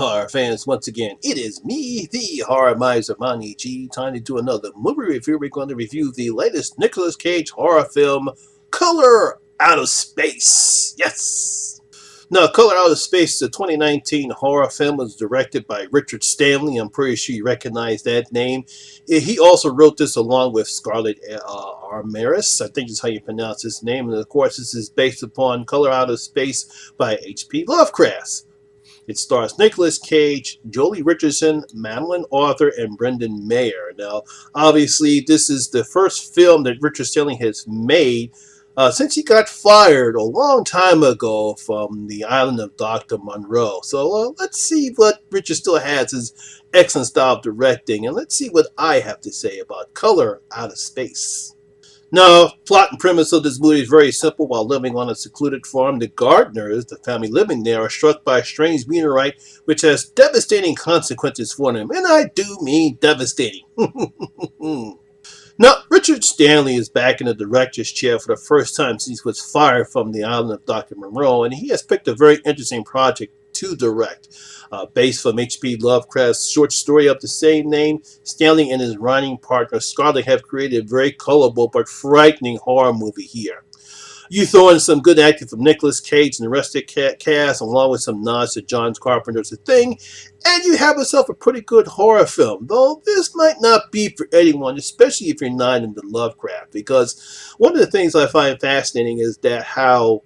horror fans, once again, it is me, the Horror Miser Monty G, time to do another movie review. We're going to review the latest Nicholas Gage horror film, Color Out of Space. Yes! Now, Color Out of Space is a 2019 horror film. It was directed by Richard Stanley. I'm pretty sure you recognize that name. He also wrote this along with Scarlett Armaris. I think is how you pronounce his name. And of course, this is based upon Color Out of Space by H.P. Lovecraft. It stars Nicholas Gage, Jolie Richardson, Madeline Arthur, and Brendan Mayer. Now, obviously, this is the first film that Richard Stanley has made since he got fired a long time ago from the island of Dr. Monroe. So let's see what Richard still has his excellent style of directing, and let's see what I have to say about Color Out of Space. Now, plot and premise of this movie is very simple. While living on a secluded farm, the Gardners, the family living there, are struck by a strange meteorite which has devastating consequences for them. And I do mean devastating. Now, Richard Stanley is back in the director's chair for the first time since he was fired from the island of Dr. Monroe, and he has picked a very interesting project to direct. Based from H.P. Lovecraft's short story of the same name, Stanley and his writing partner Scarlett have created a very colorful but frightening horror movie here. You throw in some good acting from Nicholas Gage and the rest of the cast, along with some nods to John Carpenter's The Thing, and you have yourself a pretty good horror film. Though this might not be for anyone, especially if you're not into Lovecraft, because one of the things I find fascinating is that how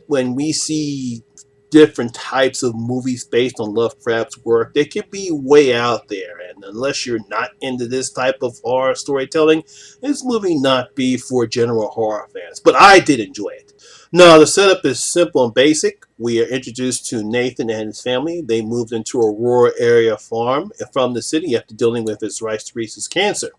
when we see different types of movies based on Lovecraft's work, they can be way out there, and unless you're not into this type of horror storytelling, this movie not be for general horror fans. But I did enjoy it. Now, the setup is simple and basic. We are introduced to Nathan and his family. They moved into a rural area farm from the city after dealing with his rice rhesus cancer.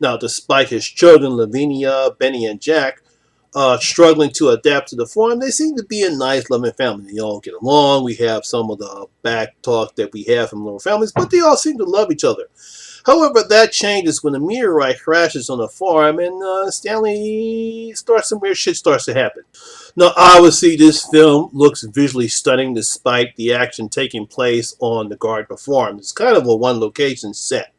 Now, despite his children, Lavinia, Benny, and Jack, struggling to adapt to the farm, they seem to be a nice, loving family. They all get along. We have some of the back talk that we have from lower families, but they all seem to love each other. However, that changes when a meteorite crashes on the farm and some weird shit starts to happen. Now, obviously, this film looks visually stunning despite the action taking place on the Gardner farm. It's kind of a one-location set.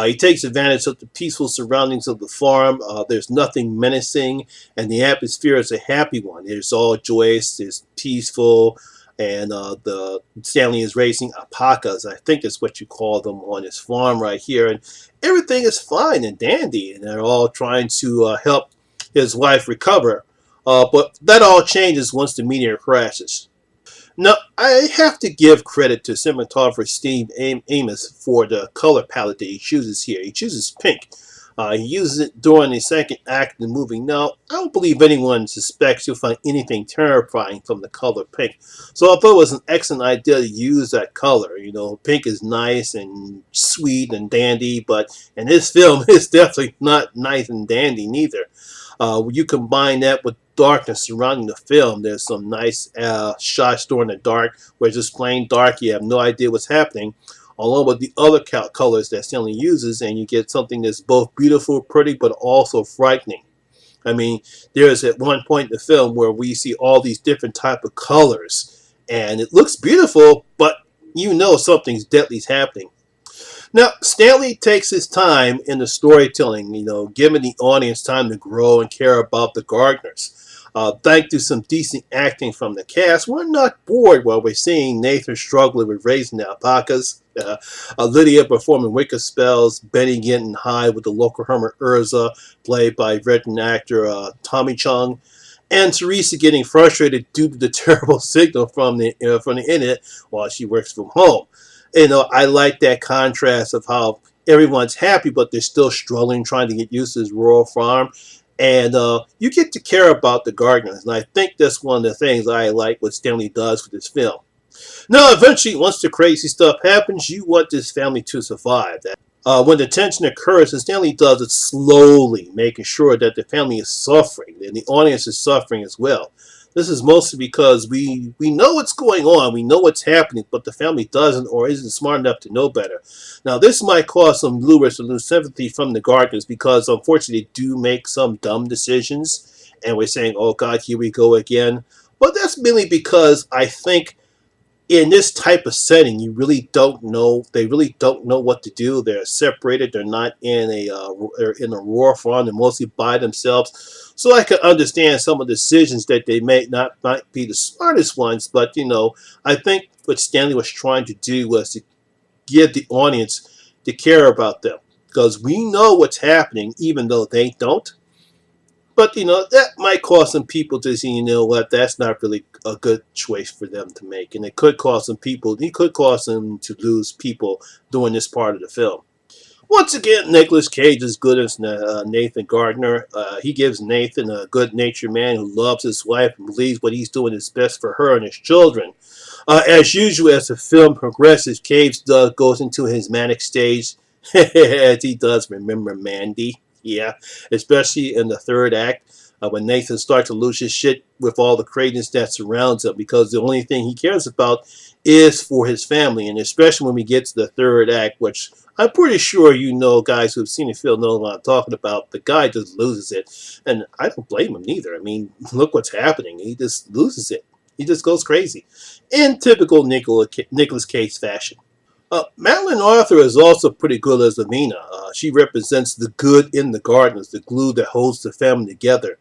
He takes advantage of the peaceful surroundings of the farm. There's nothing menacing, and the atmosphere is a happy one. It's all joyous, it's peaceful, and the Stanley is raising alpacas. I think that's what you call them on his farm right here. And everything is fine and dandy, and they're all trying to help his wife recover. But that all changes once the meteor crashes. Now, I have to give credit to cinematographer Steve Amos for the color palette that he chooses here. He chooses pink. He uses it during the second act of the movie. Now, I don't believe anyone suspects you'll find anything terrifying from the color pink. So I thought it was an excellent idea to use that color. You know, pink is nice and sweet and dandy, but in this film, it's definitely not nice and dandy neither. When you combine that with darkness surrounding the film, there's some nice shots during the dark where it's just plain dark. You have no idea what's happening, along with the other colors that Stanley uses, and you get something that's both beautiful, pretty, but also frightening. I mean, there's at one point in the film where we see all these different type of colors, and it looks beautiful, but you know something's deadly's happening. Now, Stanley takes his time in the storytelling, giving the audience time to grow and care about the Gardners. Thanks to some decent acting from the cast, we're not bored while we're seeing Nathan struggling with raising the alpacas, Lydia performing wicked spells, Benny getting high with the local hermit Urza, played by veteran actor Tommy Chung, and Teresa getting frustrated due to the terrible signal from the internet while she works from home. I like that contrast of how everyone's happy, but they're still struggling, trying to get used to this rural farm. And you get to care about the Gardners. And I think that's one of the things I like what Stanley does with this film. Now, eventually, once the crazy stuff happens, you want this family to survive. When the tension occurs, and Stanley does it slowly, making sure that the family is suffering, and the audience is suffering as well. This is mostly because we know what's going on, we know what's happening, but the family doesn't or isn't smart enough to know better. Now, this might cause some viewers to lose sympathy from the Gardners because, unfortunately, they do make some dumb decisions, and we're saying, oh God, here we go again. But that's mainly because I think in this type of setting, you really don't know. They really don't know what to do. They're separated. They're not in a they're in a war front. They're mostly by themselves. So I can understand some of the decisions that they may not might be the smartest ones. But I think what Stanley was trying to do was to get the audience to care about them, because we know what's happening, even though they don't. But that might cause some people to see, what, that's not really a good choice for them to make, and it could cause some people. It could cause them to lose people during this part of the film. Once again, Nicholas Cage is good as Nathan Gardner. He gives Nathan a good-natured man who loves his wife and believes what he's doing is best for her and his children. As usual, as the film progresses, Cage goes into his manic stage, as he does. Remember Mandy? Yeah, especially in the third act, when Nathan starts to lose his shit with all the craziness that surrounds him, because the only thing he cares about is for his family, and especially when we get to the third act, which I'm pretty sure guys who've seen the film know what I'm talking about. The guy just loses it, and I don't blame him neither. I mean, look what's happening. He just loses it. He just goes crazy, in typical Nicholas Cage fashion. Madeline Arthur is also pretty good as Lavina. She represents the good in the Gardeners, the glue that holds the family together.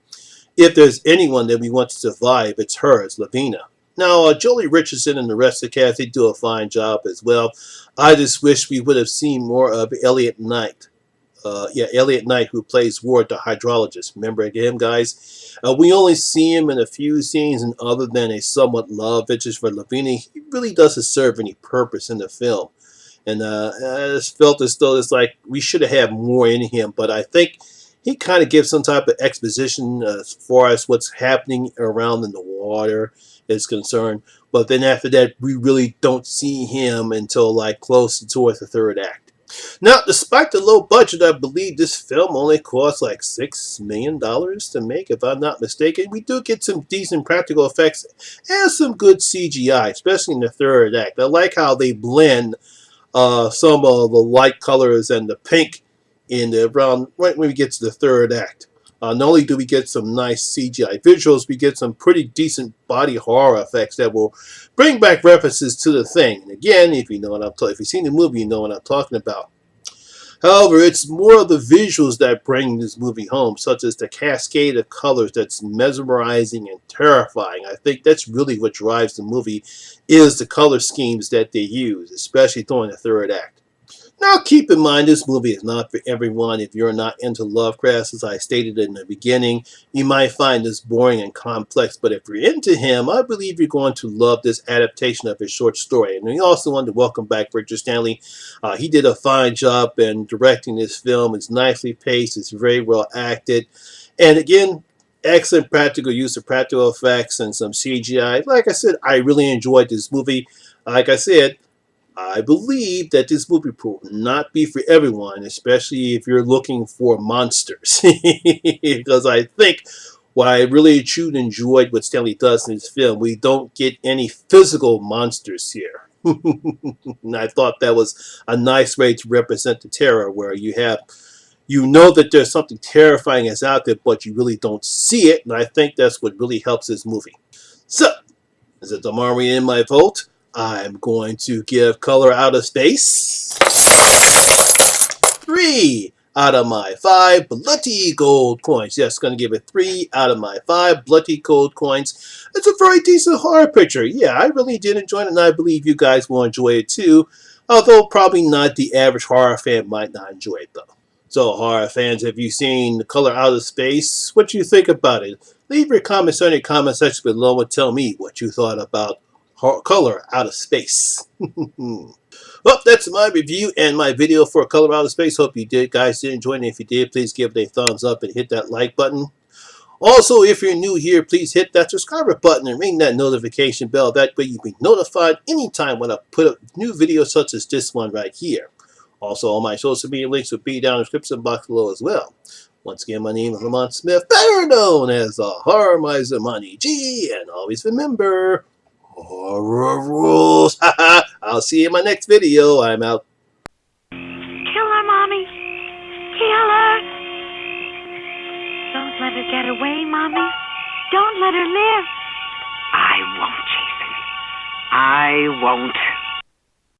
If there's anyone that we want to survive, it's her, it's Lavina. Now, Jolie Richardson and the rest of the cast, they do a fine job as well. I just wish we would have seen more of Elliot Knight. Elliot Knight, who plays Ward, the hydrologist. Remember him, guys? We only see him in a few scenes, and other than a somewhat love interest for Lavina, he really doesn't serve any purpose in the film. And I just felt as though it's like we should have had more in him, but I think he kind of gives some type of exposition as far as what's happening around in the water is concerned. But then after that, we really don't see him until like close towards the third act. Now, despite the low budget, I believe this film only cost like $6 million to make, if I'm not mistaken. We do get some decent practical effects and some good CGI, especially in the third act. I like how they blend some of the light colors and the pink in the around right when we get to the third act. Not only do we get some nice CGI visuals, we get some pretty decent body horror effects that will bring back references to the thing. And again, if you know what if you've seen the movie, you know what I'm talking about. However, it's more of the visuals that bring this movie home, such as the cascade of colors that's mesmerizing and terrifying. I think that's really what drives the movie, is the color schemes that they use, especially during the third act. Now, keep in mind, this movie is not for everyone. If you're not into Lovecraft, as I stated in the beginning, you might find this boring and complex. But if you're into him, I believe you're going to love this adaptation of his short story. And we also want to welcome back Richard Stanley. He did a fine job in directing this film. It's nicely paced. It's very well acted. And again, excellent practical use of practical effects and some CGI. Like I said, I really enjoyed this movie. Like I said, I believe that this movie will not be for everyone, especially if you're looking for monsters. Because I think what I really truly enjoyed what Stanley does in this film, we don't get any physical monsters here. And I thought that was a nice way to represent the terror, where you know that there's something terrifying that's out there, but you really don't see it. And I think that's what really helps this movie. So, as a Damari in my vote, I'm going to give Color Out of Space 3 out of my 5 bloody gold coins. Yes, going to give it 3 out of my 5 bloody gold coins. It's a very decent horror picture. Yeah, I really did enjoy it, and I believe you guys will enjoy it too. Although probably not the average horror fan might not enjoy it though. So, horror fans, have you seen Color Out of Space? What do you think about it? Leave your comments in the comment section below and tell me what you thought about Color Out of Space. Well, that's my review and my video for Color Out of Space. Hope you guys did enjoy it. And if you did, please give it a thumbs up and hit that like button. Also, if you're new here, please hit that subscribe button and ring that notification bell. That way you'll be notified anytime when I put up new videos such as this one right here. Also, all my social media links will be down in the description box below as well. Once again, my name is Lamont Smith, better known as the Horror Miser Monty G. And always remember, horror rules. I'll see you in my next video. I'm out. Kill her, Mommy. Kill her. Don't let her get away, Mommy. Don't let her live. I won't, Jason. I I won't.